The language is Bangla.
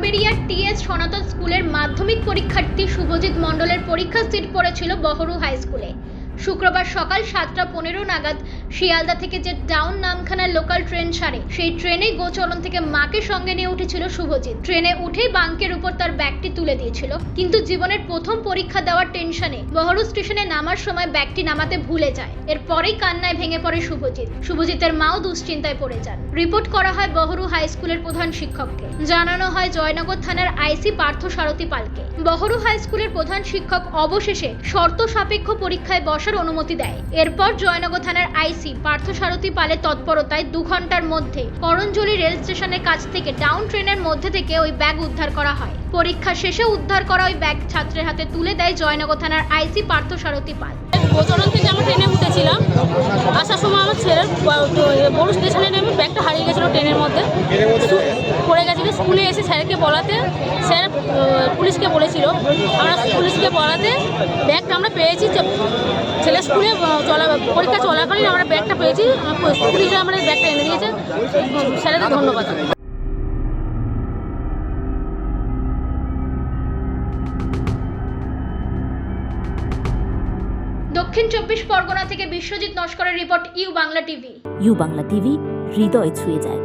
গড়বেড়িয়ার টিএস সনাতন স্কুলের মাধ্যমিক পরীক্ষার্থী শুভজিৎ মণ্ডলের পরীক্ষার সিট পড়েছিল বহরু হাই স্কুলে। শুক্রবার সকাল 7:15 নাগাদ শিয়ালদা থেকে যে ডাউন নামখানার লোকাল ট্রেন ছাড়ে সেই ট্রেনে গোচরণ থেকে মাকে সঙ্গে নিয়ে উঠেছিল শুভজিৎ। ট্রেনে উঠেই বাঙ্কের উপর তার ব্যাগটি তুলে দিয়েছিল, কিন্তু জীবনের প্রথম পরীক্ষা দেওয়ার টেনশনে বহরু স্টেশনে নামার সময় ব্যাগটি নামাতে ভুলে যায়। এরপরেই কান্নায় ভেঙে পড়ে শুভজিতের মাও দুশ্চিন্তায় পড়ে যান। রিপোর্ট করা হয় বহরু হাই স্কুলের প্রধান শিক্ষককে। জানানো হয় জয়নগর থানার আইসি পার্থ সারথী পালকে। বহরু হাই স্কুলের প্রধান শিক্ষক অবশেষে শর্ত সাপেক্ষ পরীক্ষায় বসার অনুমতি দেয়। এরপর জয়নগর থানার আইসি পার্থ সারথী পালের তৎপরতায় 2 ঘন্টার মধ্যে করঞ্জলি রেল স্টেশনের কাছ থেকে ডাউন ট্রেনের মধ্যে থেকে ওই ব্যাগ উদ্ধার করা হয়। পরীক্ষা শেষে উদ্ধার করা ওই ব্যাগ ছাত্রের হাতে তুলে দেয় জয়নগর থানার আইসি পার্থ সারথী পাল। গোচরণ থেকে আমরা ট্রেনে উঠেছিলাম, আসার সময় আমার ছেলের বড় স্টেশনে নেমে ব্যাগটা হারিয়ে গেছিলো, ট্রেনের মধ্যে পড়ে গেছিলো। স্কুলে এসে স্যারকে বলাতে স্যার পুলিশকে বলেছিল, আমরা পুলিশকে বলাতে ব্যাগটা আমরা পেয়েছি। ছেলে স্কুলে পরীক্ষা চলাকালীন আমরা ব্যাগটা পেয়েছি, পুলিশরা আমাদের ব্যাগটা এনে দিয়েছে। স্যারেদের ধন্যবাদ। দক্ষিণ 24 পরগনা থেকে বিশ্বজিৎ নস্করের report, U Bangla TV. U Bangla TV হৃদয় ছুঁয়ে যায়।